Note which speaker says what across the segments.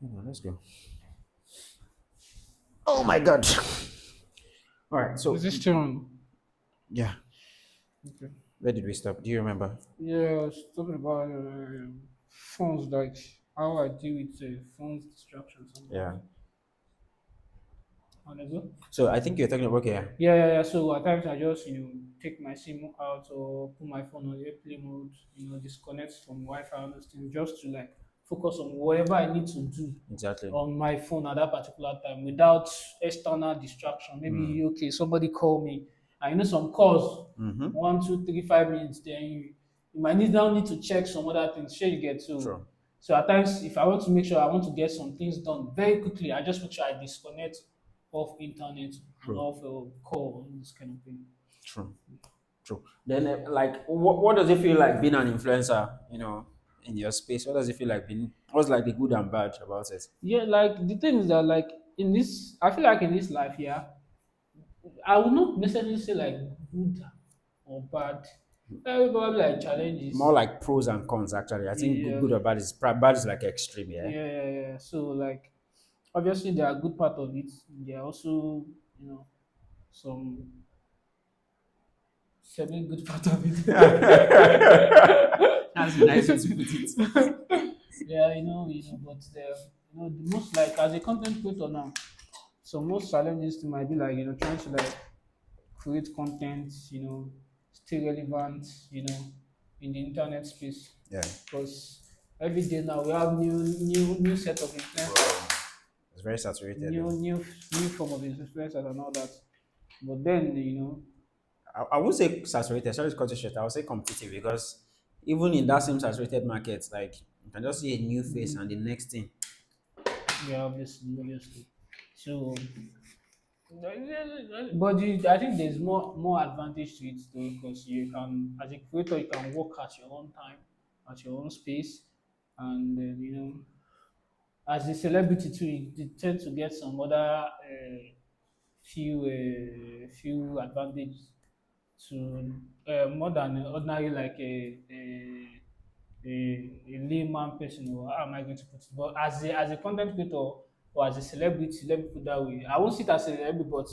Speaker 1: Yeah, let's go. Oh my god. All right.
Speaker 2: Is
Speaker 1: So
Speaker 2: this still on?
Speaker 1: yeah,
Speaker 2: Okay.
Speaker 1: where did we stop? Do you remember?
Speaker 2: Yeah, I was talking about phones, like how I deal with phones distractions
Speaker 1: Yeah.
Speaker 2: on the go.
Speaker 1: So I think you're talking about okay. Yeah.
Speaker 2: Yeah. So at times I just take my SIM out or put my phone on airplane mode, disconnect from Wi-Fi and those things just to like focus on whatever I need to do
Speaker 1: Exactly.
Speaker 2: on my phone at that particular time without external distraction.
Speaker 1: Mm.
Speaker 2: Maybe okay, somebody call me, and some calls
Speaker 1: Mm-hmm.
Speaker 2: 1, 2, 3, 5 minutes. Then you might need to check some other things. Sure, you get to.
Speaker 1: True.
Speaker 2: So at times, if I want to make sure I want to get some things done very quickly, I just make sure I disconnect off internet and
Speaker 1: True.
Speaker 2: off call and this kind of thing.
Speaker 1: True. True. Then, like, what does it feel like being an influencer? In your space, what does it feel like being? What's like the good and bad about it?
Speaker 2: Yeah, like the thing is that like in this, I feel like in this life, yeah, I would not necessarily say like good or bad. Probably like
Speaker 1: More
Speaker 2: challenges.
Speaker 1: like pros and cons, actually. I think good,
Speaker 2: Yeah,
Speaker 1: good or bad is bad is like extreme, yeah.
Speaker 2: yeah. So like obviously there are good part of it. There are also some semi good part of
Speaker 1: That's a nice way to put it.
Speaker 2: it. Yeah, but the most like as a content creator now, so most challenges might be like trying to like create content, stay relevant, in the internet space
Speaker 1: Yeah.
Speaker 2: because every day now we have new set of influencers,
Speaker 1: It's very saturated
Speaker 2: new
Speaker 1: though.
Speaker 2: new new form of influencers and all that. But then
Speaker 1: I won't say saturated, sorry to cut you short. I would say competitive because even in that same saturated market, like you can just see a new face and the next thing.
Speaker 2: yeah, obviously. So, I think there's more advantage to it though, because you can, as a creator, you can work at your own time, at your own space, and then as a celebrity too, you tend to get some other few advantages to more than ordinary like a layman person, or how am I going to put it? But as a content creator or as a celebrity, let me put it that way. I won't see it as a celebrity, but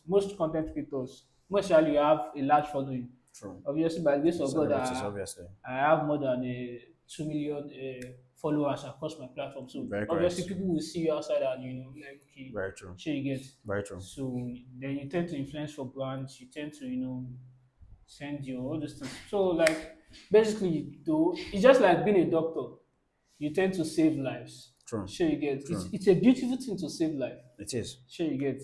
Speaker 2: most content creators, most usually you have a large following.
Speaker 1: True.
Speaker 2: Obviously, by the grace of God,
Speaker 1: Celebrities, obviously.
Speaker 2: I have more than 2 million followers across my platform. So
Speaker 1: Very
Speaker 2: obviously,
Speaker 1: correct.
Speaker 2: people will see you outside and like okay,
Speaker 1: Very true.
Speaker 2: sure you get.
Speaker 1: Very true.
Speaker 2: So then you tend to influence for brands. You tend to send you all those things. So like basically, though, it's just like being a doctor. You tend to save lives.
Speaker 1: True.
Speaker 2: Sure, you get. It's
Speaker 1: True.
Speaker 2: it's a beautiful thing to save life.
Speaker 1: It is.
Speaker 2: Sure, you get.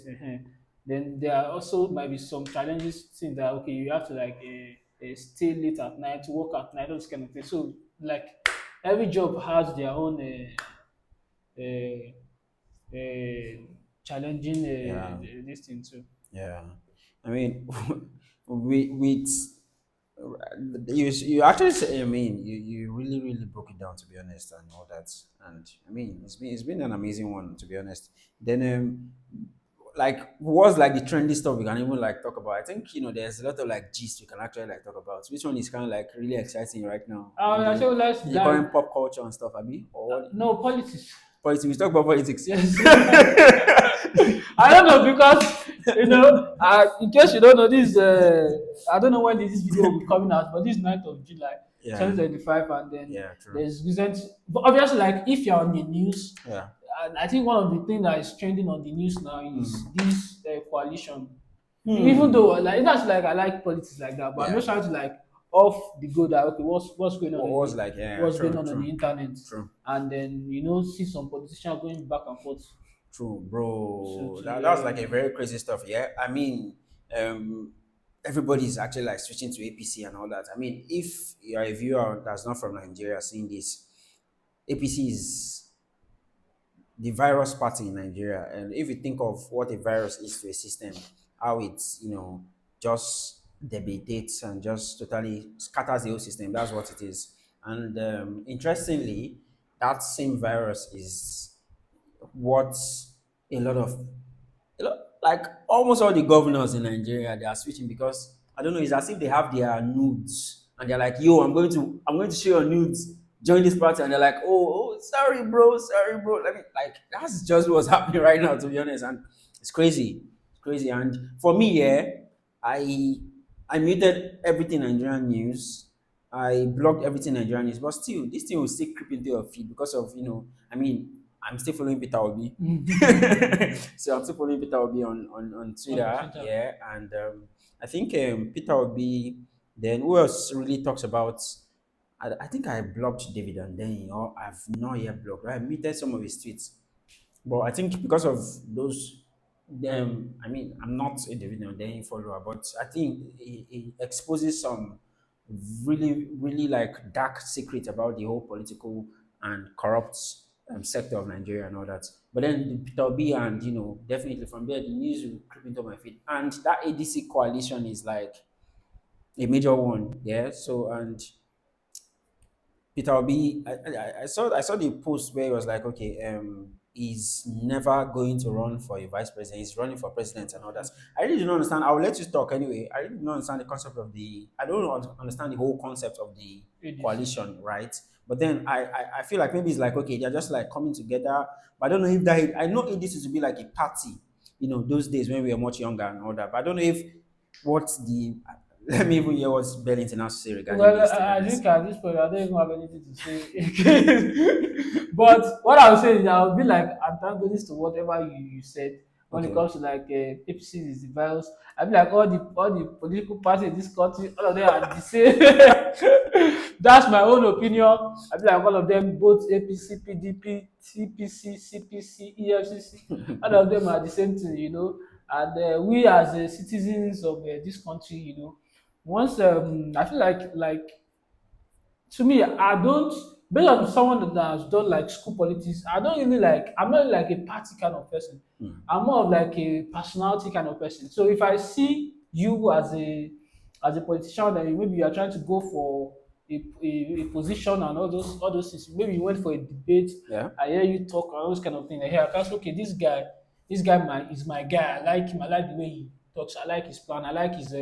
Speaker 2: Then there are also might be some challenges. Things that okay, you have to like stay late at night, work at night, those kind of things. So like every job has their own uh, challenging
Speaker 1: Yeah.
Speaker 2: this thing too.
Speaker 1: Yeah. I mean, with you actually say, I mean, you really really broke it down to be honest and all that, and I mean it's been an amazing one to be honest. Then like what's like the trendy stuff we can even like talk about? I think there's a lot of like gist we can actually like talk about. Which one is kind of like really exciting right now in
Speaker 2: I say let's
Speaker 1: the current
Speaker 2: dive.
Speaker 1: pop culture and stuff, Abi? Or what?
Speaker 2: No politics.
Speaker 1: Politics. We talk about politics.
Speaker 2: Yes. I don't know because in case you don't know this, I don't know when this video will be coming out, but this 9th of July,
Speaker 1: Yeah.
Speaker 2: 2025, and then
Speaker 1: Yeah. True.
Speaker 2: there's recent. But obviously, like if you're on the news,
Speaker 1: Yeah.
Speaker 2: and I think one of the things that is trending on the news now is
Speaker 1: Mm.
Speaker 2: this coalition. Even
Speaker 1: Hmm.
Speaker 2: though like that's like I like politics like that, but I'm
Speaker 1: Yeah.
Speaker 2: just trying to like off the go that okay, what's going on
Speaker 1: What
Speaker 2: in
Speaker 1: was
Speaker 2: the
Speaker 1: like? Yeah.
Speaker 2: what's going
Speaker 1: True.
Speaker 2: on the
Speaker 1: True.
Speaker 2: internet,
Speaker 1: True.
Speaker 2: and then see some politicians going back and forth.
Speaker 1: True,
Speaker 2: So
Speaker 1: bro.
Speaker 2: to
Speaker 1: That's like a very crazy stuff. Yeah. I mean, um, everybody's actually like switching to APC and all that. I mean, if you're a viewer that's not from Nigeria seeing this, APC is the virus party in Nigeria. And if you think of what a virus is to a system, how it's, just debilitates and just totally scatters the whole system, that's what it is. And interestingly, that same virus is what a lot of like almost all the governors in Nigeria they are switching because I don't know, it's as if they have their nudes and they're like, yo, I'm going to show your nudes. join this party, and they're like, oh, sorry, bro, sorry, bro. Let me like that's just what's happening right now, to be honest, and it's crazy, it's crazy. And for me, yeah, I I muted everything Nigerian news. I blocked everything Nigerian news, but still, this thing will still creep into your feed because of I mean, I'm still following Peter Obi, so I'm still following Peter Obi on
Speaker 2: On
Speaker 1: Twitter,
Speaker 2: Twitter.
Speaker 1: yeah, and I think Peter Obi. Then who else really talks about? I think I blocked David and then I've not yet blocked. I muted some of his tweets, but I think because of those, I mean, I'm not a David and then follower, but I think it exposes some really, really like dark secret about the whole political and corrupt sector of Nigeria and all that. But then the Peter B and definitely from there the news will creep into my feed, and that ADC coalition is like a major one, yeah. So and Peter Obi, I saw the post where he was like, okay, he's never going to run for a vice president. He's running for president and all that. I really do not understand. I will let you talk anyway. I really do not understand the concept of the. I don't understand the whole concept of the
Speaker 2: ADC.
Speaker 1: coalition, right? But then I feel like maybe it's like okay, they're just like coming together. But I don't know if that. I know this is to be like a party, those days when we were much younger and all that. But I don't know if what's the. Let me even hear what Bellington has to say regarding
Speaker 2: Well,
Speaker 1: this. To be
Speaker 2: I
Speaker 1: honest.
Speaker 2: think at this point, I don't even have anything to say again. But what I would say is, I'll be like antagonist to whatever you said when it
Speaker 1: Okay.
Speaker 2: comes to like APC is the virus. I feel like all the political parties in this country, all of them are the same. That's my own opinion. I feel like all of them, both APC, PDP, TPC, CPC, EFCC, all of them are the same thing, And we as citizens of this country, once I feel like to me, I don't, based on someone that has done like school politics, I don't really like, I'm not really like a party kind of person. I'm more of like a personality kind of person. So if I see you as a politician that maybe you are trying to go for a position and all those things, maybe you went for a debate,
Speaker 1: Yeah.
Speaker 2: I hear you talk and all those kind of things. I hear, I can say, okay, this guy is my guy. I like him. I like the way he talks. I like his plan. I like his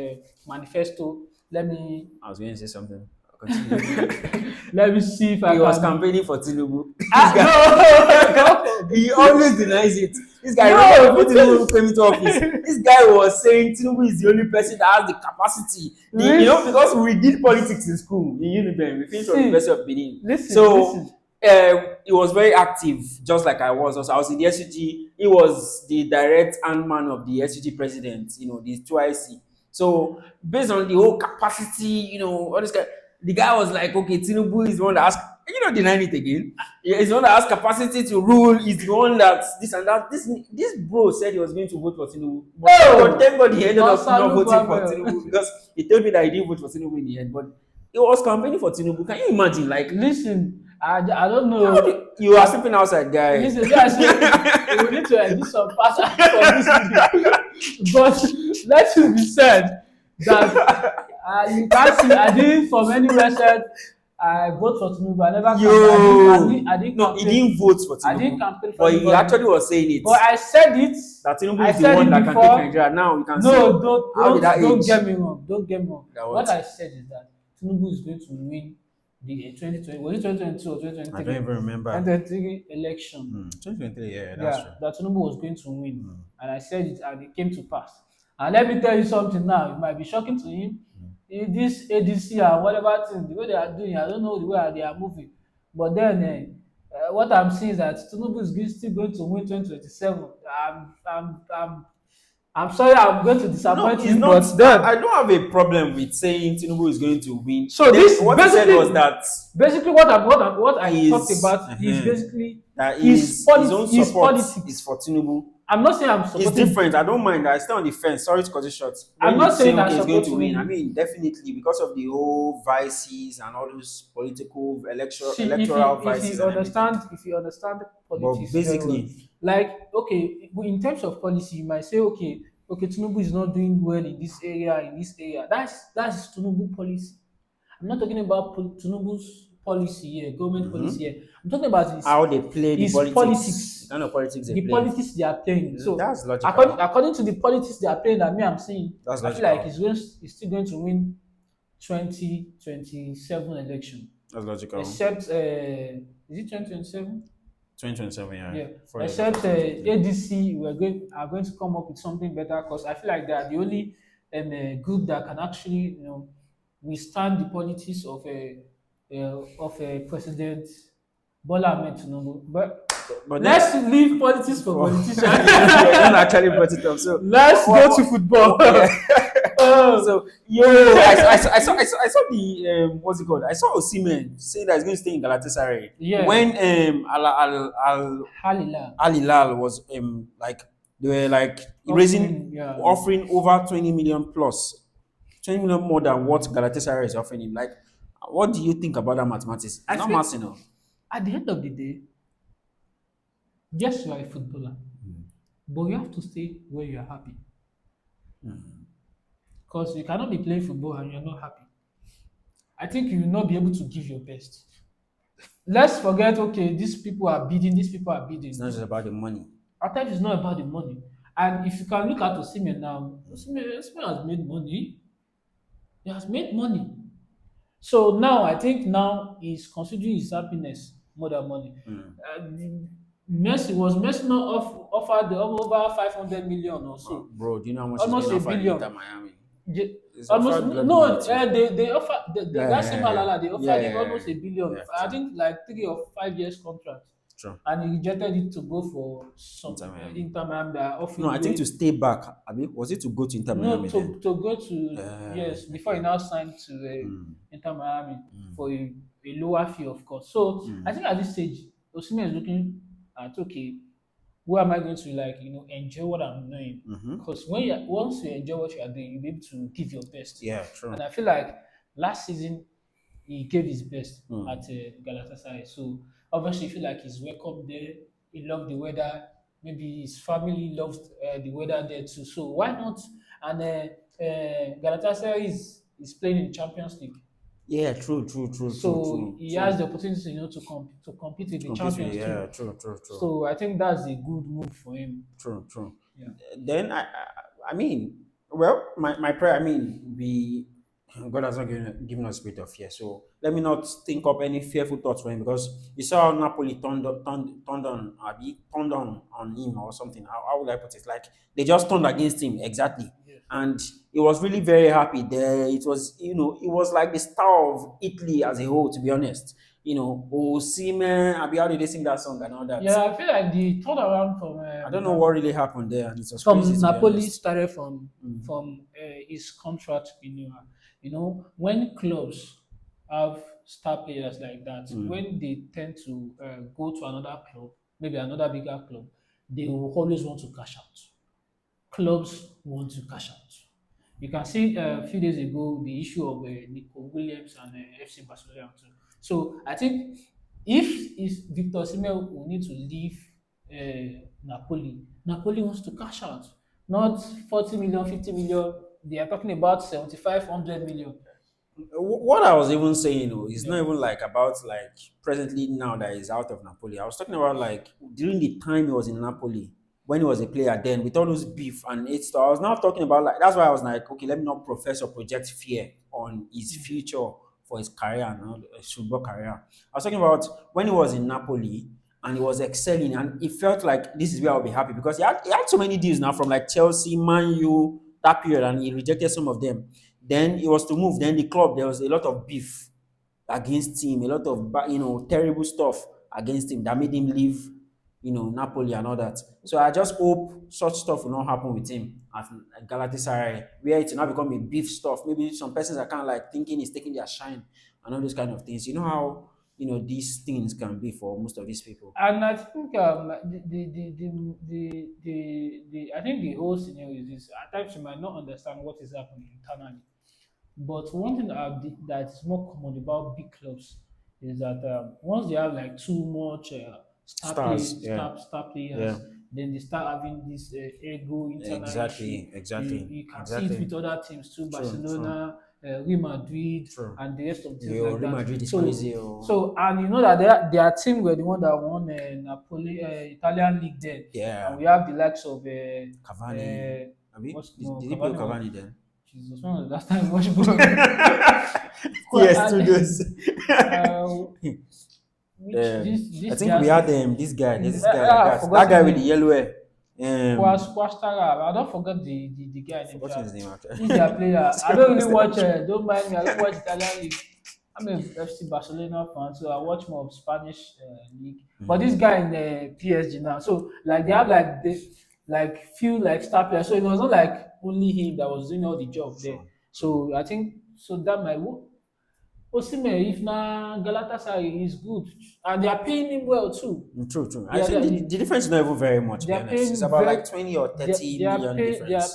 Speaker 2: manifesto. Let me
Speaker 1: I was going to say something. Continue.
Speaker 2: let me see if I
Speaker 1: He was
Speaker 2: can.
Speaker 1: campaigning for Tinubu. This
Speaker 2: Ah,
Speaker 1: guy,
Speaker 2: no, God
Speaker 1: he
Speaker 2: forbid.
Speaker 1: always denies it. This guy, remember
Speaker 2: No,
Speaker 1: before Tinubu
Speaker 2: because
Speaker 1: came into office, this guy was saying Tinubu is the only person that has the capacity. Because we did politics in school in Uniben, we finished from the University
Speaker 2: see,
Speaker 1: of Benin. So
Speaker 2: listen.
Speaker 1: he was very active, just like I was. Also, I was in the SUG. He was the direct hand man of the SUG president. The 2IC. So based on the whole capacity, all this guy, the guy was like, okay, Tinubu is the one that has, denying it again. He's the one that has capacity to rule. He's the one that this and that. This bro said he was going to vote for Tinubu, but
Speaker 2: Oh,
Speaker 1: thank God he ended up not
Speaker 2: Masalu
Speaker 1: voting for
Speaker 2: Babel.
Speaker 1: Tinubu because he told me that he didn't vote for Tinubu in the end. But he was campaigning for Tinubu. Can you imagine? Like,
Speaker 2: Listen, I don't
Speaker 1: how
Speaker 2: know.
Speaker 1: do you are sleeping outside, guy?
Speaker 2: Listen, yeah, I say we need to edit some parts from this video. But let it be said that you can't see, I didn't from anywhere said I vote for Tinubu. I never campaign. I didn't
Speaker 1: No, he
Speaker 2: campaign.
Speaker 1: didn't vote for
Speaker 2: I didn't
Speaker 1: Tinubu,
Speaker 2: campaign for
Speaker 1: but he
Speaker 2: anybody.
Speaker 1: actually was saying it
Speaker 2: But I said it.
Speaker 1: that Tinubu
Speaker 2: I
Speaker 1: is the
Speaker 2: said
Speaker 1: one
Speaker 2: it
Speaker 1: that can take
Speaker 2: before.
Speaker 1: Nigeria. Now you can see
Speaker 2: No, don't
Speaker 1: how did
Speaker 2: don't
Speaker 1: that
Speaker 2: don't
Speaker 1: age?
Speaker 2: get me wrong. Don't get me wrong.
Speaker 1: That
Speaker 2: What
Speaker 1: what?
Speaker 2: I said is that Tinubu is going to win the 2020, was it 2022 or
Speaker 1: I don't
Speaker 2: 2023?
Speaker 1: even remember.
Speaker 2: 2023 election.
Speaker 1: 2023, yeah, that's
Speaker 2: Yeah,
Speaker 1: true.
Speaker 2: that Tinubu was going to win. And I said it and it came to pass. And let me tell you something now, it might be shocking to him. This ADC and whatever thing, the way they are doing, I don't know the way they are moving. But then what I'm seeing is that Tinubu is still going to win 2027. I'm sorry, I'm going to
Speaker 1: No,
Speaker 2: disappoint
Speaker 1: it's
Speaker 2: him,
Speaker 1: not.
Speaker 2: but
Speaker 1: I
Speaker 2: then
Speaker 1: don't have a problem with saying Tinubu is going to win.
Speaker 2: so
Speaker 1: Then
Speaker 2: this
Speaker 1: what he said was that
Speaker 2: basically what I talked
Speaker 1: is
Speaker 2: about is basically
Speaker 1: that his own
Speaker 2: his
Speaker 1: support is
Speaker 2: politics.
Speaker 1: for Tinubu.
Speaker 2: I'm not saying I'm
Speaker 1: It's
Speaker 2: supporting.
Speaker 1: different. I don't mind. I stay on the fence. Sorry to cut it short. When
Speaker 2: I'm
Speaker 1: you
Speaker 2: not
Speaker 1: say
Speaker 2: saying I
Speaker 1: okay, he's going
Speaker 2: support
Speaker 1: to win, I
Speaker 2: Tinubu.
Speaker 1: mean definitely because of the whole vices and all those political
Speaker 2: See,
Speaker 1: electoral vices and everything.
Speaker 2: if you understand
Speaker 1: But
Speaker 2: politics very well,
Speaker 1: basically,
Speaker 2: like okay, in terms of policy, you might say okay, Tinubu is not doing well in this area, in this area. That's Tinubu policy. I'm not talking about Tinubu's policy here, government policy here. I'm talking about
Speaker 1: how they play the
Speaker 2: his
Speaker 1: politics, the
Speaker 2: politics,
Speaker 1: kind of politics they
Speaker 2: the
Speaker 1: play.
Speaker 2: politics they are playing. So
Speaker 1: That's logical.
Speaker 2: according to the politics they are playing that me I'm seeing,
Speaker 1: That's
Speaker 2: I feel like
Speaker 1: logical.
Speaker 2: he's still going to win 2027 election.
Speaker 1: That's logical.
Speaker 2: except is it 2027?
Speaker 1: 2027, yeah.
Speaker 2: Yeah,
Speaker 1: 4 years after
Speaker 2: except
Speaker 1: 2027.
Speaker 2: ADC are going to come up with something better because I feel like they are the only group that can actually withstand the politics of President Bola Ahmed Tinubu. But
Speaker 1: But then,
Speaker 2: let's leave politics for
Speaker 1: for
Speaker 2: politicians.
Speaker 1: yeah, you don't actually brought it up. So,
Speaker 2: Let's go to football.
Speaker 1: yeah.
Speaker 2: Oh,
Speaker 1: So, yo, I saw the what's it called? I saw Osimhen saying that he's going to stay in Galatasaray
Speaker 2: yeah,
Speaker 1: when
Speaker 2: Halila
Speaker 1: Al Hilal was like they were like raising
Speaker 2: offering, yeah.
Speaker 1: offering over 20 million plus 20 million more than what Galatasaray is offering him. Like, what do you think about that mathematics?
Speaker 2: I
Speaker 1: It's not
Speaker 2: feel
Speaker 1: maths, you know.
Speaker 2: at the end of the day, yes, you are a footballer, but you have to stay where you are happy. Because you cannot be playing football and you're not happy. I think you will not be able to give your best. Let's forget, okay, these people are bidding, these people are
Speaker 1: It's
Speaker 2: bidding.
Speaker 1: not just about the money.
Speaker 2: At times, it's not about the money. And if you can look at Osimhen now, Osimhen has made money. He has made money. So now, I think now he's considering his happiness more than money. Messi was Messi not offered the over 500 million or so,
Speaker 1: Bro, do you know how much is being
Speaker 2: almost a
Speaker 1: offered in Inter
Speaker 2: billion.
Speaker 1: Miami?
Speaker 2: Ye-
Speaker 1: It's
Speaker 2: Almost
Speaker 1: offered bloody
Speaker 2: no,
Speaker 1: money too.
Speaker 2: they offer
Speaker 1: Yeah,
Speaker 2: that
Speaker 1: yeah,
Speaker 2: same
Speaker 1: yeah, yeah,
Speaker 2: Alala. They
Speaker 1: yeah,
Speaker 2: offered him
Speaker 1: yeah,
Speaker 2: almost a billion.
Speaker 1: yeah,
Speaker 2: I
Speaker 1: true,
Speaker 2: think like 3 or 5 years contract,
Speaker 1: true.
Speaker 2: and he rejected it to go for
Speaker 1: Inter
Speaker 2: some
Speaker 1: Miami.
Speaker 2: Inter Miami that are
Speaker 1: No,
Speaker 2: offering
Speaker 1: I think to
Speaker 2: way.
Speaker 1: stay back. I mean, was it to go to Inter
Speaker 2: No,
Speaker 1: Miami then?
Speaker 2: to go to, yes, before he
Speaker 1: Okay.
Speaker 2: now signed to Inter Miami for a lower fee, of course. So I think at this stage, Osimhen is looking at, okay, where am I going to like enjoy what I'm doing? Because once you enjoy what you are doing, you'll be able to give your best.
Speaker 1: Yeah, true.
Speaker 2: And I feel like last season he gave his best at Galatasaray. So obviously, I feel like he's welcome there. He loved the weather. Maybe his family loved the weather there too. So why not? And Galatasaray is playing in Champions League.
Speaker 1: Yeah, true, true, true, true,
Speaker 2: So
Speaker 1: true,
Speaker 2: he has
Speaker 1: true.
Speaker 2: the opportunity, to compete with
Speaker 1: To
Speaker 2: the
Speaker 1: compete with,
Speaker 2: Champions
Speaker 1: yeah,
Speaker 2: League.
Speaker 1: true, true, true.
Speaker 2: So I think that's a good move for him.
Speaker 1: True, true.
Speaker 2: Yeah.
Speaker 1: Then I mean, well, my prayer. I mean, we God has not given us spirit of fear. So let me not think up any fearful thoughts for him because you saw how Napoli turned on him or something. How would I put it? Like they just turned against him exactly,
Speaker 2: Yes.
Speaker 1: and he was really very happy there. It was it was like the star of Italy as a whole. To be honest, Osimhen, Abi, how did they sing that song and all that?
Speaker 2: Yeah, I feel like the turnaround
Speaker 1: I don't know what really happened there, and it was crazy
Speaker 2: from
Speaker 1: to be
Speaker 2: Napoli
Speaker 1: honest.
Speaker 2: started from his contract renewal. When clubs have star players like that, when they tend to go to another club, maybe another bigger club, they will always want to cash out. Clubs want to cash out. You can see a few days ago the issue of Nico Williams and FC Barcelona too. So I think if Victor Osimhen will need to leave Napoli, Napoli wants to cash out, not 40 million, 50 million. They are talking about 75, 100 million.
Speaker 1: What I was even saying, is
Speaker 2: Yeah.
Speaker 1: not even like about like presently now that he's out of Napoli. I was talking about like during the time he was in Napoli when he was a player then with all those beef and it stuff. I was now talking about like that's why I was like, okay, let me not profess or project fear on his future for his career and all, his football career. I was talking about when he was in Napoli and he was excelling and it felt like this is where I'll be happy because he had so many deals now from like Chelsea, Man U, that period and he rejected some of them. Then he was to move. Then the club, there was a lot of beef against him, a lot of terrible stuff against him that made him leave, Napoli and all that. So I just hope such stuff will not happen with him at Galatasaray, where it will not become a beef stuff. Maybe some persons are kind of like thinking he's taking their shine and all those kind of things. You know how these things can be for most of these people.
Speaker 2: And I think I think the whole scenario is this. At times you might not understand what is happening internally. But one thing that's more common about big clubs is that once they have like too much
Speaker 1: Stars, yeah,
Speaker 2: star
Speaker 1: yeah,
Speaker 2: players, then they start having this ego internal issue.
Speaker 1: exactly,
Speaker 2: You,
Speaker 1: exactly,
Speaker 2: you can see it
Speaker 1: exactly.
Speaker 2: with other teams too,
Speaker 1: True, true,
Speaker 2: Barcelona, Real Madrid,
Speaker 1: true.
Speaker 2: and the rest of teams
Speaker 1: Yo,
Speaker 2: like
Speaker 1: Real
Speaker 2: that.
Speaker 1: Madrid is
Speaker 2: So,
Speaker 1: crazy. Oh.
Speaker 2: so and you know that their team were the one that won Napoli Italian league then, and
Speaker 1: Yeah,
Speaker 2: we have the likes of
Speaker 1: Cavani.
Speaker 2: uh,
Speaker 1: Abi,
Speaker 2: what's
Speaker 1: did,
Speaker 2: no
Speaker 1: did he play with
Speaker 2: Cavani.
Speaker 1: Cavani then?
Speaker 2: Jesus, when was the last time you watched ball? Well,
Speaker 1: Yes, to those.
Speaker 2: uh, which
Speaker 1: I
Speaker 2: this
Speaker 1: think we
Speaker 2: guy's
Speaker 1: had
Speaker 2: name?
Speaker 1: this guy. There's this guy like
Speaker 2: I've
Speaker 1: that
Speaker 2: forgotten
Speaker 1: guy
Speaker 2: his
Speaker 1: with the
Speaker 2: name.
Speaker 1: yellow hair.
Speaker 2: Superstar. I don't forget the guy name.
Speaker 1: Forgotten
Speaker 2: Sha.
Speaker 1: his name
Speaker 2: This their
Speaker 1: actually.
Speaker 2: player. I don't really watch. Don't mind me. I don't watch Italian league. I'm a FC Barcelona fan, so I watch more of Spanish league. But this guy in PSG now, so like they have like few like star players. So it was not like only him that was doing all the job there.
Speaker 1: Sure.
Speaker 2: So I think so that might work. Osimhen, if na Galatasaray is good, and they are paying him well too.
Speaker 1: True, true. I
Speaker 2: Yeah,
Speaker 1: think the difference is not even very much, to
Speaker 2: they
Speaker 1: be
Speaker 2: are
Speaker 1: honest. It's
Speaker 2: paying
Speaker 1: about
Speaker 2: very
Speaker 1: like 20 or
Speaker 2: they,
Speaker 1: 30
Speaker 2: they are
Speaker 1: million
Speaker 2: pay they are
Speaker 1: difference.